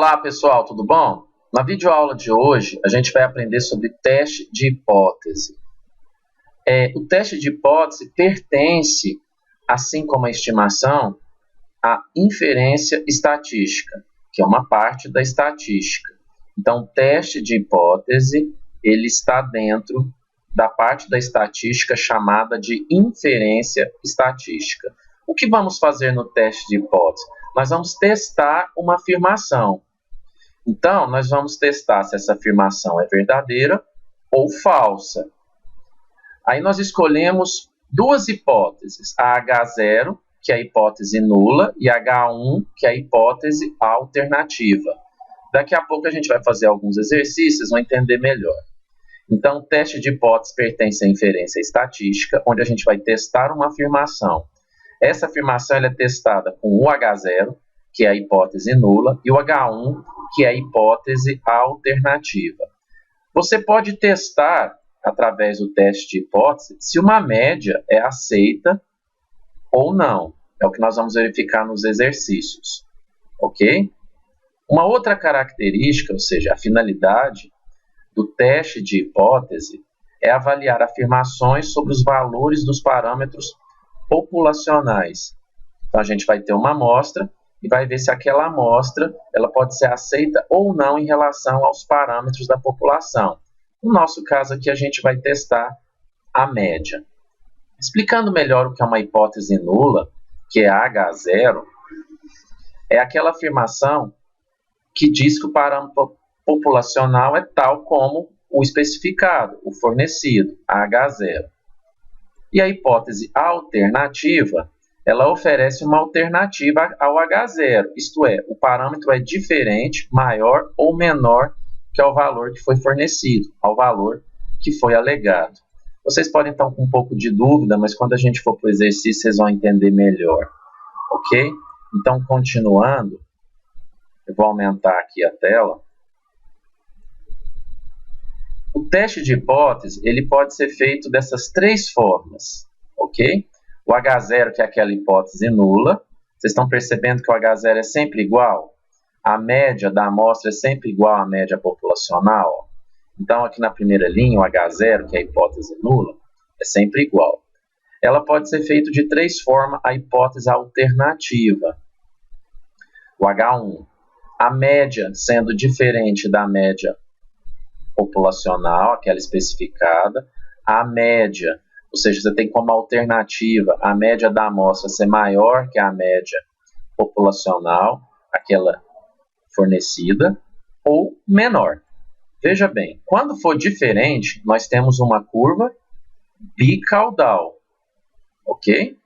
Olá pessoal, tudo bom? Na videoaula de hoje a gente vai aprender sobre teste de hipótese. O teste de hipótese pertence, assim como a estimação, à inferência estatística, que é uma parte da estatística. Então, o teste de hipótese ele está dentro da parte da estatística chamada de inferência estatística. O que vamos fazer no teste de hipótese? Nós vamos testar uma afirmação. Então, nós vamos testar se essa afirmação é verdadeira ou falsa. Aí nós escolhemos duas hipóteses, a H0, que é a hipótese nula, e a H1, que é a hipótese alternativa. Daqui a pouco a gente vai fazer alguns exercícios, vão entender melhor. Então, o teste de hipótese pertence à inferência estatística, onde a gente vai testar uma afirmação. Essa afirmação ela é testada com o H0, que é a hipótese nula, e o H1, que é a hipótese alternativa. Você pode testar, através do teste de hipótese, se uma média é aceita ou não. É o que nós vamos verificar nos exercícios. Ok? Uma outra característica, ou seja, a finalidade do teste de hipótese é avaliar afirmações sobre os valores dos parâmetros populacionais. Então, a gente vai ter uma amostra e vai ver se aquela amostra ela pode ser aceita ou não em relação aos parâmetros da população. No nosso caso aqui, a gente vai testar a média. Explicando melhor o que é uma hipótese nula, que é a H0, é aquela afirmação que diz que o parâmetro populacional é tal como o especificado, o fornecido, a H0. E a hipótese alternativa, ela oferece uma alternativa ao H0, isto é, o parâmetro é diferente, maior ou menor que ao valor que foi fornecido, ao valor que foi alegado. Vocês podem estar com um pouco de dúvida, mas quando a gente for para o exercício, vocês vão entender melhor. Ok? Então, continuando, eu vou aumentar aqui a tela. O teste de hipótese ele pode ser feito dessas três formas, ok? O H0, que é aquela hipótese nula. Vocês estão percebendo que o H0 é sempre igual? A média da amostra é sempre igual à média populacional? Então, aqui na primeira linha, o H0, que é a hipótese nula, é sempre igual. Ela pode ser feita de três formas, a hipótese alternativa. O H1, a média sendo diferente da média populacional, aquela especificada, a média, ou seja, você tem como alternativa a média da amostra ser maior que a média populacional, aquela fornecida, ou menor. Veja bem, quando for diferente, nós temos uma curva bicaudal, ok?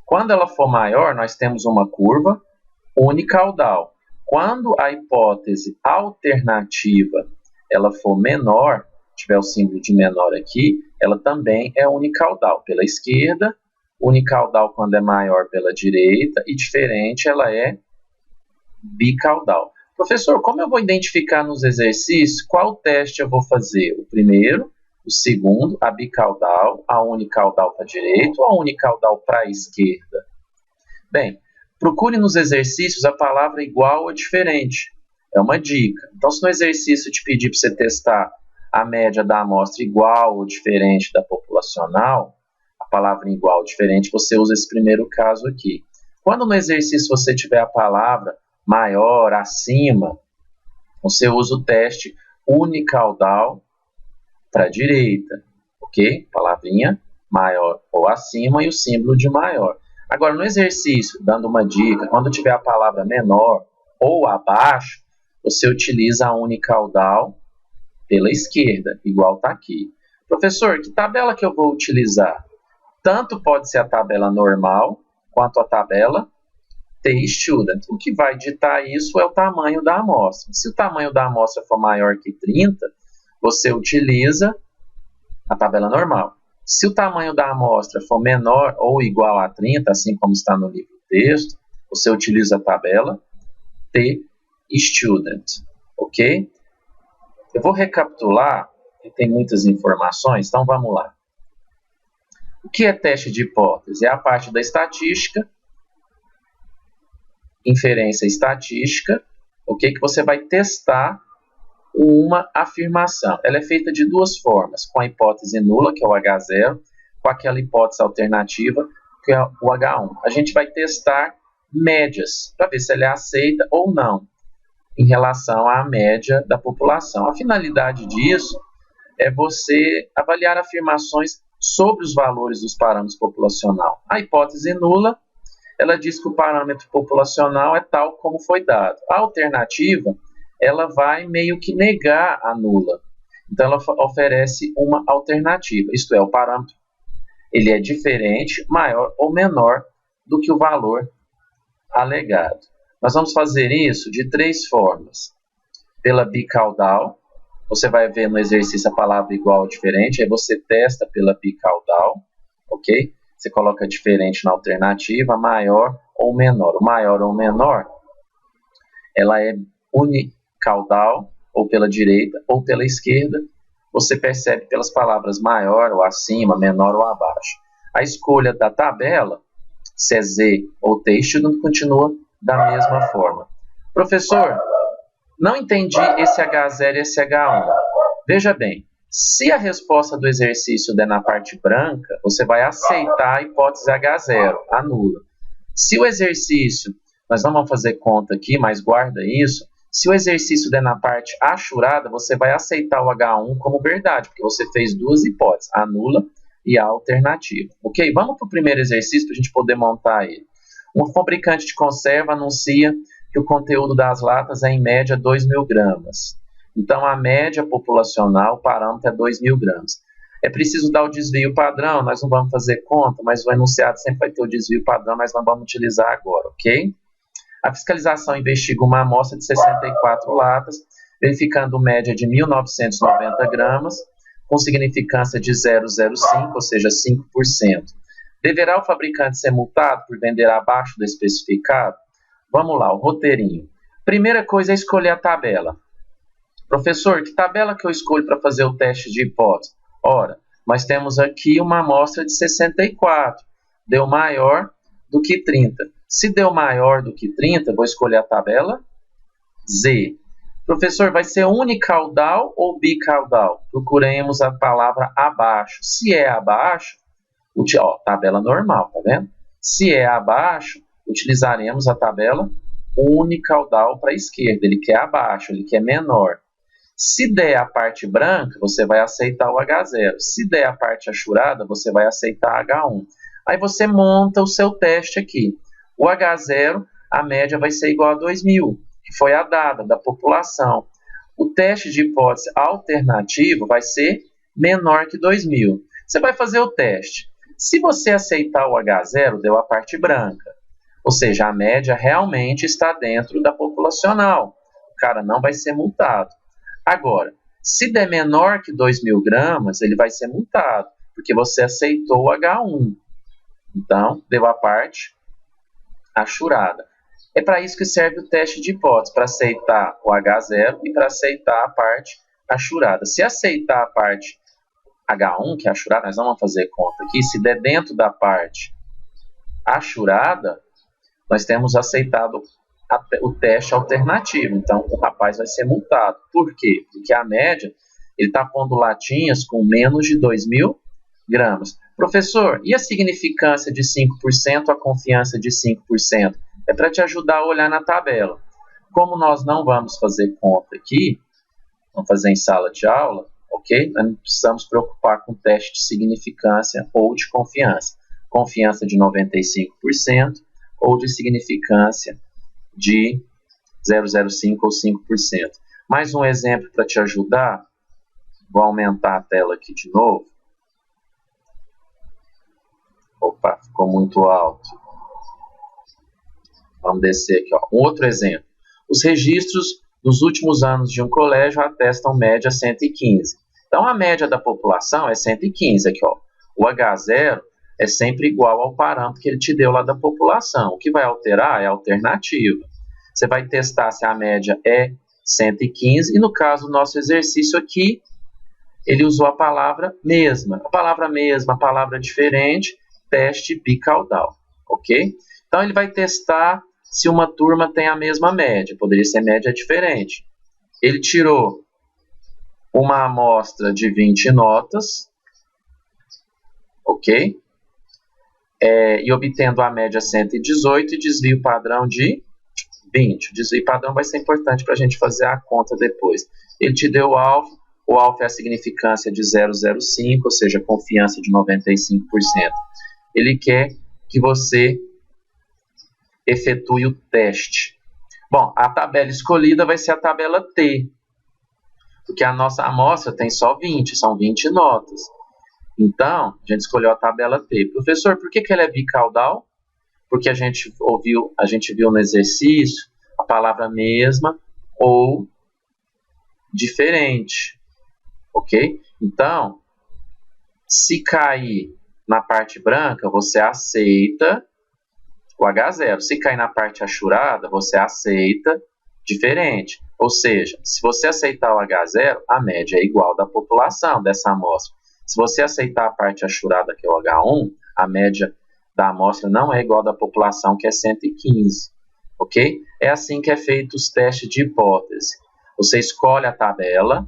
Quando ela for maior, nós temos uma curva unicaudal. Quando a hipótese alternativa ela for menor, tiver o símbolo de menor aqui, ela também é unicaudal pela esquerda, unicaudal quando é maior pela direita e diferente ela é bicaudal. Professor, como eu vou identificar nos exercícios qual teste eu vou fazer? O primeiro, o segundo, a bicaudal, a unicaudal para a direita ou a unicaudal para a esquerda? Bem, procure nos exercícios a palavra igual ou diferente. É uma dica. Então, se no exercício te pedir para você testar a média da amostra igual ou diferente da populacional, a palavra igual ou diferente, você usa esse primeiro caso aqui. Quando no exercício você tiver a palavra maior, acima, você usa o teste unicaudal para a direita, ok? Palavrinha maior ou acima e o símbolo de maior. Agora, no exercício, dando uma dica, quando tiver a palavra menor ou abaixo, você utiliza a unicaudal pela esquerda, igual está aqui. Professor, que tabela que eu vou utilizar? Tanto pode ser a tabela normal, quanto a tabela T-Student. O que vai ditar isso é o tamanho da amostra. Se o tamanho da amostra for maior que 30, você utiliza a tabela normal. Se o tamanho da amostra for menor ou igual a 30, assim como está no livro texto, você utiliza a tabela T-Student, ok? Eu vou recapitular, porque tem muitas informações, então vamos lá. O que é teste de hipótese? É a parte da estatística, inferência estatística, ok? Que você vai testar uma afirmação. Ela é feita de duas formas, com a hipótese nula, que é o H0, com aquela hipótese alternativa, que é o H1. A gente vai testar médias, para ver se ela é aceita ou não, em relação à média da população. A finalidade disso é você avaliar afirmações sobre os valores dos parâmetros populacional. A hipótese nula, ela diz que o parâmetro populacional é tal como foi dado. A alternativa, ela vai meio que negar a nula. Então, ela oferece uma alternativa, isto é, o parâmetro ele é diferente, maior ou menor do que o valor alegado. Nós vamos fazer isso de três formas. Pela bicaudal, você vai ver no exercício a palavra igual ou diferente, aí você testa pela bicaudal, ok? Você coloca diferente na alternativa, maior ou menor. O maior ou menor, ela é unicaudal, ou pela direita, ou pela esquerda. Você percebe pelas palavras maior ou acima, menor ou abaixo. A escolha da tabela, se é Z ou T, continua da mesma forma. Professor, não entendi esse H0 e esse H1. Veja bem, se a resposta do exercício der na parte branca, você vai aceitar a hipótese H0, a nula. Se o exercício, nós não vamos fazer conta aqui, mas guarda isso, se o exercício der na parte achurada, você vai aceitar o H1 como verdade, porque você fez duas hipóteses, a nula e a alternativa. Ok? Vamos para o primeiro exercício para a gente poder montar ele. Um fabricante de conserva anuncia que o conteúdo das latas é em média 2.000 gramas. Então, a média populacional, o parâmetro é 2.000 gramas. É preciso dar o desvio padrão, nós não vamos fazer conta, mas o enunciado sempre vai ter o desvio padrão, mas nós vamos utilizar agora, ok? A fiscalização investiga uma amostra de 64 latas, verificando média de 1.990 gramas, com significância de 0,05, ou seja, 5%. Deverá o fabricante ser multado por vender abaixo do especificado? Vamos lá, o roteirinho. Primeira coisa é escolher a tabela. Professor, que tabela que eu escolho para fazer o teste de hipótese? Ora, nós temos aqui uma amostra de 64. Deu maior do que 30. Se deu maior do que 30, vou escolher a tabela Z. Professor, vai ser unicaudal ou bicaudal? Procuremos a palavra abaixo. Se é abaixo, tabela normal, tá vendo? Se é abaixo, utilizaremos a tabela unicaudal para a esquerda. Ele quer abaixo, ele quer menor. Se der a parte branca, você vai aceitar o H0. Se der a parte achurada, você vai aceitar H1. Aí você monta o seu teste aqui. O H0, a média vai ser igual a 2.000, que foi a dada da população. O teste de hipótese alternativo vai ser menor que 2.000. Você vai fazer o teste. Se você aceitar o H0, deu a parte branca. Ou seja, a média realmente está dentro da populacional. O cara não vai ser multado. Agora, se der menor que 2.000 gramas, ele vai ser multado, porque você aceitou o H1. Então, deu a parte achurada. É para isso que serve o teste de hipótese, para aceitar o H0 e para aceitar a parte achurada. Se aceitar a parte H1, que é achurada, nós não vamos fazer conta aqui, se der dentro da parte achurada, nós temos aceitado o teste alternativo. Então, o rapaz vai ser multado. Por quê? Porque a média, ele está pondo latinhas com menos de 2.000 gramas. Professor, e a significância de 5%, a confiança de 5%? É para te ajudar a olhar na tabela. Como nós não vamos fazer conta aqui, vamos fazer em sala de aula, ok? Nós não precisamos preocupar com teste de significância ou de confiança. Confiança de 95% ou de significância de 0,05 ou 5%. Mais um exemplo para te ajudar. Vou aumentar a tela aqui de novo. Opa, ficou muito alto. Vamos descer aqui. Ó. Um outro exemplo. Os registros dos últimos anos de um colégio atestam média 115. Então, a média da população é 115. Aqui, ó. O H0 é sempre igual ao parâmetro que ele te deu lá da população. O que vai alterar é a alternativa. Você vai testar se a média é 115. E, no caso do nosso exercício aqui, ele usou a palavra mesma. A palavra mesma, a palavra diferente, teste bicaudal. Ok? Então, ele vai testar se uma turma tem a mesma média, poderia ser média diferente. Ele tirou uma amostra de 20 notas, ok? E obtendo a média 118 e desvio padrão de 20. O desvio padrão vai ser importante para a gente fazer a conta depois. Ele te deu o alfa é a significância de 0,05, ou seja, confiança de 95%. Ele quer que você efetue o teste. Bom, a tabela escolhida vai ser a tabela T, porque a nossa amostra tem só 20, são 20 notas. Então, a gente escolheu a tabela T. Professor, por que ela é bicaudal? Porque a gente viu no exercício a palavra mesma ou diferente, ok? Então, se cair na parte branca, você aceita o H0. Se cair na parte achurada, você aceita diferente. Ou seja, se você aceitar o H0, a média é igual da população dessa amostra. Se você aceitar a parte achurada, que é o H1, a média da amostra não é igual da população, que é 115. Ok? É assim que é feito os testes de hipótese. Você escolhe a tabela,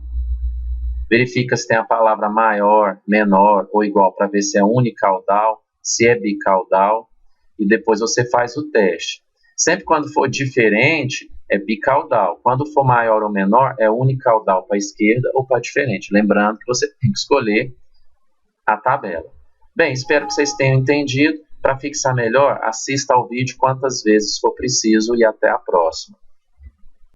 verifica se tem a palavra maior, menor ou igual para ver se é unicaudal, se é bicaudal, e depois você faz o teste. Sempre quando for diferente, é bicaudal. Quando for maior ou menor, é unicaudal para a esquerda ou para a diferente. Lembrando que você tem que escolher a tabela. Bem, espero que vocês tenham entendido. Para fixar melhor, assista ao vídeo quantas vezes for preciso e até a próxima.